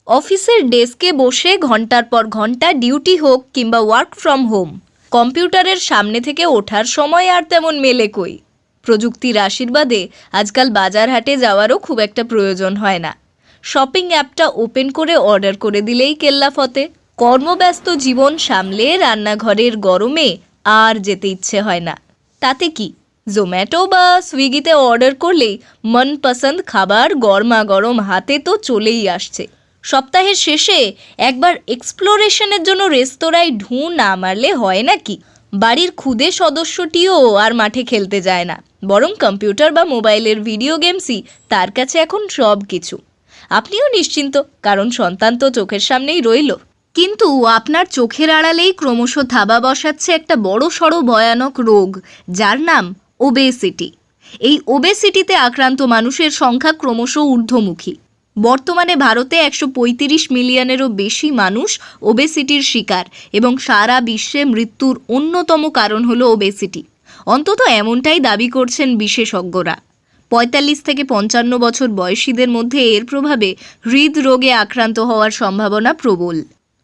অফিসের ডেস্কে বসে ঘন্টার পর ঘন্টা ডিউটি হোক কিংবা ওয়ার্ক ফ্রম হোম, কম্পিউটারের সামনে থেকে ওঠার সময় আর তেমন মেলে কই। প্রযুক্তির আশীর্বাদে আজকাল বাজার হাটে যাওয়ারও খুব একটা প্রয়োজন হয় না। শপিং অ্যাপটা ওপেন করে অর্ডার করে দিলেই কেল্লা ফতে। কর্মব্যস্ত জীবন সামলে রান্নাঘরের গরমে আর যেতে ইচ্ছে হয় না। তাতে কি, জোম্যাটো বা সুইগিতে অর্ডার করলেই মনপসন্দ খাবার গরমা গরম হাতে তো চলেই আসছে। সপ্তাহের শেষে একবার এক্সপ্লোরেশনের জন্য রেস্তোরাঁয় ঢুঁ না মারলে হয় নাকি? বাড়ির ক্ষুদে সদস্যটিও আর মাঠে খেলতে যায় না, বরং কম্পিউটার বা মোবাইলের ভিডিও গেমসই তার কাছে এখন সব কিছু। আপনিও নিশ্চিন্ত, কারণ সন্তান তো চোখের সামনেই রইল। কিন্তু আপনার চোখের আড়ালেই ক্রমশ থাবা বসাচ্ছে একটা বড় সড়ো ভয়ানক রোগ, যার নাম ওবেসিটি। এই ওবেসিটিতে আক্রান্ত মানুষের সংখ্যা ক্রমশ ঊর্ধ্বমুখী। বর্তমানে ভারতে 135 মিলিয়নেরও বেশি মানুষ ওবেসিটির শিকার, এবং সারা বিশ্বে মৃত্যুর অন্যতম কারণ হলো ওবেসিটি। অন্তত এমনটাই দাবি করছেন বিশেষজ্ঞরা। 45 থেকে 55 বছর বয়সীদের মধ্যে এর প্রভাবে হৃদরোগে আক্রান্ত হওয়ার সম্ভাবনা প্রবল।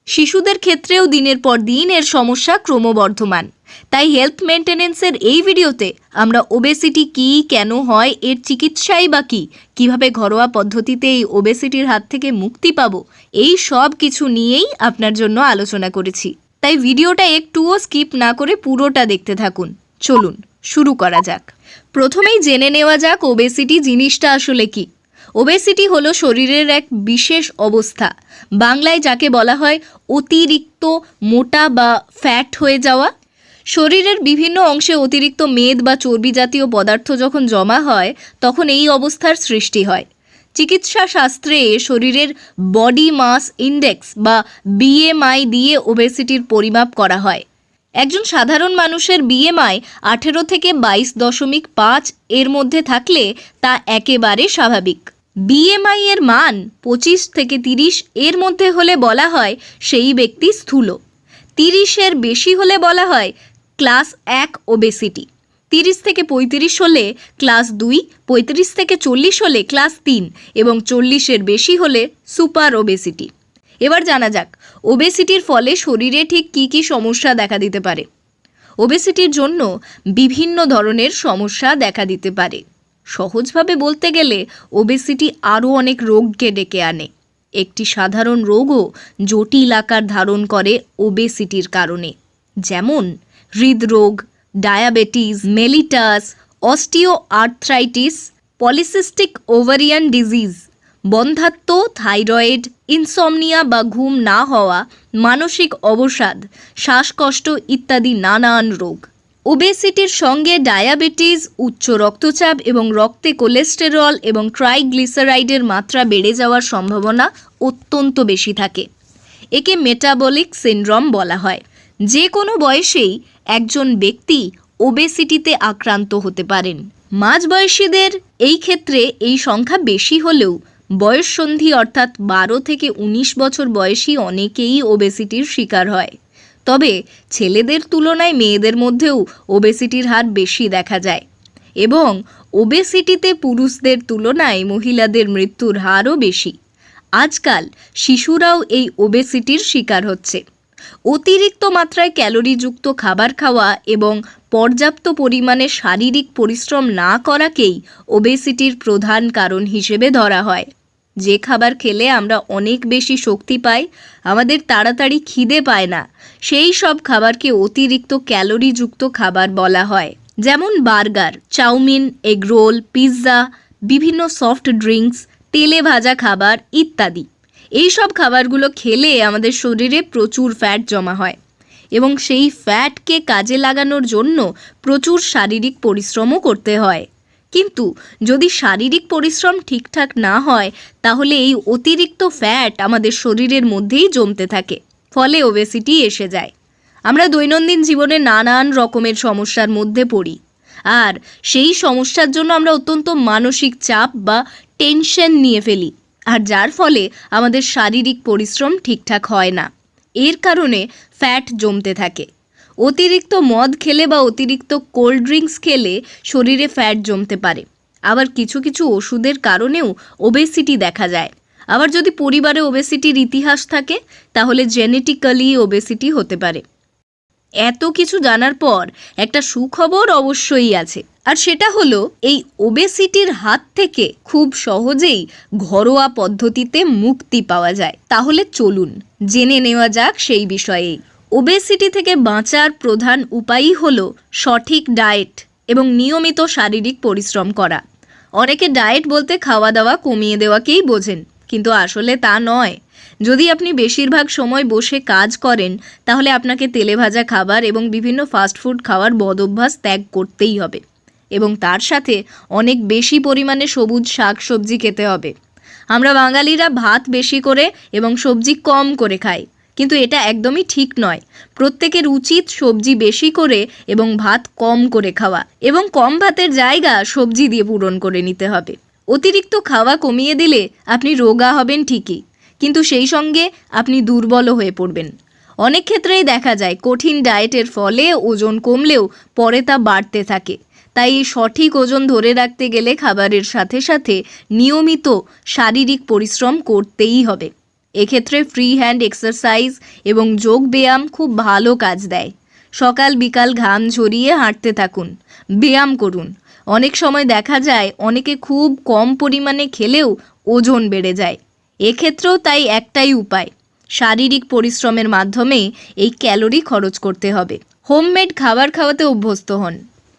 শিশুদের ক্ষেত্রেও দিনের পর দিন এর সমস্যা ক্রমবর্ধমান। তাই হেলথ মেনটেনেন্সের এই ভিডিওতে আমরা ওবেসিটি কী, কেন হয়, এর চিকিৎসাই বা কী, কীভাবে ঘরোয়া পদ্ধতিতে এই ওবেসিটির হাত থেকে মুক্তি পাবো, এই সব কিছু নিয়েই আপনার জন্য আলোচনা করেছি। তাই ভিডিওটা একটুও স্কিপ না করে পুরোটা দেখতে থাকুন। চলুন শুরু করা যাক। প্রথমেই জেনে নেওয়া যাক ওবেসিটি জিনিসটা আসলে কী। ওবেসিটি হলো শরীরের এক বিশেষ অবস্থা, বাংলায় যাকে বলা হয় অতিরিক্ত মোটা বা ফ্যাট হয়ে যাওয়া। শরীরের বিভিন্ন অংশে অতিরিক্ত মেদ বা চর্বি জাতীয় পদার্থ যখন জমা হয়, তখন এই অবস্থার সৃষ্টি হয়। চিকিৎসা শাস্ত্রে শরীরের বডি মাস ইন্ডেক্স বা বিএমআই দিয়ে ওবেসিটির পরিমাপ করা হয়। একজন সাধারণ মানুষের বিএমআই 18 থেকে 22.5 এর মধ্যে থাকলে তা একেবারে স্বাভাবিক। বিএমআই এর মান 25 থেকে 30 এর মধ্যে হলে বলা হয় সেই ব্যক্তি স্থূল। 30 এর বেশি হলে বলা হয় ক্লাস 1 ওবেসিটি। 30 থেকে 35 হলে ক্লাস 2, 35 থেকে 40 হলে ক্লাস 3 এবং 40 এর বেশি হলে সুপার ওবেসিটি। এবার জানা যাক ওবেসিটির ফলে শরীরে ঠিক কী কী সমস্যা দেখা দিতে পারে। ওবেসিটির জন্য বিভিন্ন ধরনের সমস্যা দেখা দিতে পারে। সহজভাবে বলতে গেলে ওবেসিটি আরও অনেক রোগকে ডেকে আনে। একটি সাধারণ রোগও জটিল আকার ধারণ করে ওবেসিটির কারণে, যেমন হৃদরোগ, diabetes mellitus, osteo arthritis, polycystic ovarian disease, বন্ধ্যাত্ব, থাইরয়েড, ইনসমনিয়া বা ঘুম না হওয়া, মানসিক অবসাদ, শ্বাসকষ্ট ইত্যাদি নানান রোগ। ওবেসিটির সঙ্গে ডায়াবেটিস, উচ্চ রক্তচাপ এবং রক্তে কোলেস্টেরল এবং ট্রাইগ্লিসারাইডের মাত্রা বেড়ে যাওয়ার সম্ভাবনা অত্যন্ত বেশি থাকে। একে মেটাবলিক সিনড্রোম বলা হয়। যে কোনো বয়সেই একজন ব্যক্তি ওবেসিটিতে আক্রান্ত হতে পারেন। মাঝবয়সীদের এই ক্ষেত্রে এই সংখ্যা বেশি হলেও বয়ঃসন্ধি অর্থাৎ 12 থেকে 19 বছর বয়সী অনেকেই ওবেসিটির শিকার হয়। তবে ছেলেদের তুলনায় মেয়েদের মধ্যেও ওবেসিটির হার বেশি দেখা যায়, এবং ওবেসিটিতে পুরুষদের তুলনায় মহিলাদের মৃত্যুর হারও বেশি। আজকাল শিশুরাও এই ওবেসিটির শিকার হচ্ছে। অতিরিক্ত মাত্রায় ক্যালোরিযুক্ত খাবার খাওয়া এবং পর্যাপ্ত পরিমাণে শারীরিক পরিশ্রম না করাকেই ওবেসিটির প্রধান কারণ হিসেবে ধরা হয়। যে খাবার খেলে আমরা অনেক বেশি শক্তি পাই, আমাদের তাড়াতাড়ি খিদে পায় না, সেই সব খাবারকে অতিরিক্ত ক্যালোরিযুক্ত খাবার বলা হয়। যেমন বার্গার, চাউমিন, এগরোল, পিৎজা, বিভিন্ন সফট ড্রিঙ্কস, তেলে ভাজা খাবার ইত্যাদি। এই সব খাবারগুলো খেলে আমাদের শরীরে প্রচুর ফ্যাট জমা হয়, এবং সেই ফ্যাটকে কাজে লাগানোর জন্য প্রচুর শারীরিক পরিশ্রমও করতে হয়। কিন্তু যদি শারীরিক পরিশ্রম ঠিকঠাক না হয়, তাহলে এই অতিরিক্ত ফ্যাট আমাদের শরীরের মধ্যেই জমতে থাকে, ফলে ওবেসিটি এসে যায়। আমরা দৈনন্দিন জীবনে নানান রকমের সমস্যার মধ্যে পড়ি, আর সেই সমস্যার জন্য আমরা অত্যন্ত মানসিক চাপ বা টেনশন নিয়ে ফেলি, আর যার ফলে আমাদের শারীরিক পরিশ্রম ঠিকঠাক হয় না। এর কারণে ফ্যাট জমতে থাকে। অতিরিক্ত মদ খেলে বা অতিরিক্ত কোল্ড ড্রিঙ্কস খেলে শরীরে ফ্যাট জমতে পারে। আবার কিছু কিছু ওষুধের কারণেও ওবেসিটি দেখা যায়। আবার যদি পরিবারে ওবেসিটির ইতিহাস থাকে তাহলে জেনেটিক্যালি ওবেসিটি হতে পারে। এত কিছু জানার পর একটা সুখবর অবশ্যই আছে, আর সেটা হলো এই ওবেসিটির হাত থেকে খুব সহজেই ঘরোয়া পদ্ধতিতে মুক্তি পাওয়া যায়। তাহলে চলুন জেনে নেওয়া যাক সেই বিষয়ে। ওবেসিটি থেকে বাঁচার প্রধান উপায়ই হলো সঠিক ডায়েট এবং নিয়মিত শারীরিক পরিশ্রম করা। অনেকে ডায়েট বলতে খাওয়া দাওয়া কমিয়ে দেওয়াকেই বোঝেন, কিন্তু আসলে তা নয়। যদি আপনি বেশিরভাগ সময় বসে কাজ করেন তাহলে আপনাকে তেলে ভাজা খাবার এবং বিভিন্ন ফাস্টফুড খাওয়ার বদঅভ্যাস ত্যাগ করতেই হবে, এবং তার সাথে অনেক বেশি পরিমাণে সবুজ শাক সবজি খেতে হবে। আমরা বাঙালিরা ভাত বেশি করে এবং সবজি কম করে খাই, কিন্তু এটা একদমই ঠিক নয়। প্রত্যেকের উচিত সবজি বেশি করে এবং ভাত কম করে খাওয়া, এবং কম ভাতের জায়গা সবজি দিয়ে পূরণ করে নিতে হবে। অতিরিক্ত খাওয়া কমিয়ে দিলে আপনি রোগা হবেন ঠিকই, কিন্তু সেই সঙ্গে আপনি দুর্বলও হয়ে পড়বেন। অনেক ক্ষেত্রেই দেখা যায় কঠিন ডায়েটের ফলে ওজন কমলেও পরে তা বাড়তে থাকে। তাই এই সঠিক ওজন ধরে রাখতে গেলে খাবারের সাথে সাথে নিয়মিত শারীরিক পরিশ্রম করতেই হবে। এক্ষেত্রে ফ্রি হ্যান্ড এক্সারসাইজ এবং যোগ ব্যায়াম খুব ভালো কাজ দেয়। সকাল বিকাল ঘাম ঝরিয়ে হাঁটতে থাকুন, ব্যায়াম করুন। অনেক সময় দেখা যায় অনেকে খুব কম পরিমাণে খেলেও ওজন বেড়ে যায়। এক্ষেত্রেও তাই একটাই উপায়, শারীরিক পরিশ্রমের মাধ্যমে এই ক্যালোরি খরচ করতে হবে। হোমমেড খাবার খাওয়াতে অভ্যস্ত হন।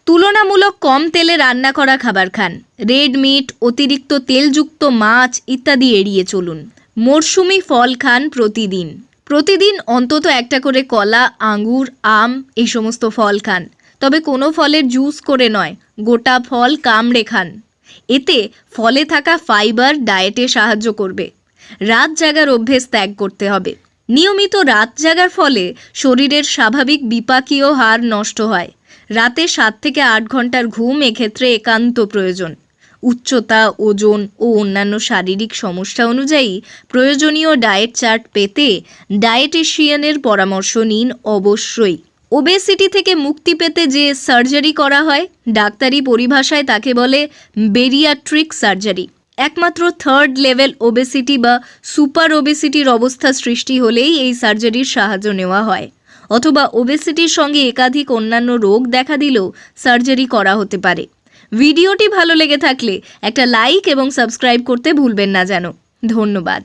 তুলনামূলক কম তেলে রান্না করা খাবার খান। রেড মিট, অতিরিক্ত তেলযুক্ত মাছ ইত্যাদি এড়িয়ে চলুন। মরশুমি ফল খান প্রতিদিন অন্তত একটা করে কলা, আঙ্গুর, আম এই সমস্ত ফল খান। তবে কোনো ফলের জুস করে নয়, গোটা ফল কামড়ে খান। এতে ফলে থাকা ফাইবার ডায়েটে সাহায্য করবে। রাত জাগার অভ্যেস ত্যাগ করতে হবে। নিয়মিত রাত জাগার ফলে শরীরের স্বাভাবিক বিপাকীয় হার নষ্ট হয়। রাতে 7 থেকে 8 ঘন্টার ঘুম এক্ষেত্রে একান্ত প্রয়োজন। উচ্চতা, ওজন ও অন্যান্য শারীরিক সমস্যা অনুযায়ী প্রয়োজনীয় ডায়েট চার্ট পেতে ডায়েটিশিয়ানের পরামর্শ নিন অবশ্যই। ওবেসিটি থেকে মুক্তি পেতে যে সার্জারি করা হয়, ডাক্তারি পরিভাষায় তাকে বলে বেরিয়াট্রিক সার্জারি। একমাত্র 3rd লেভেল ওবেসিটি বা সুপার ওবেসিটির অবস্থা সৃষ্টি হলেই এই সার্জারির সাহায্য নেওয়া হয়, অথবা ওবেসিটির সঙ্গে একাধিক অন্যান্য রোগ দেখা দিলেও সার্জারি করা হতে পারে। ভিডিওটি ভালো লেগে থাকলে একটা লাইক এবং সাবস্ক্রাইব করতে ভুলবেন না যেন। ধন্যবাদ।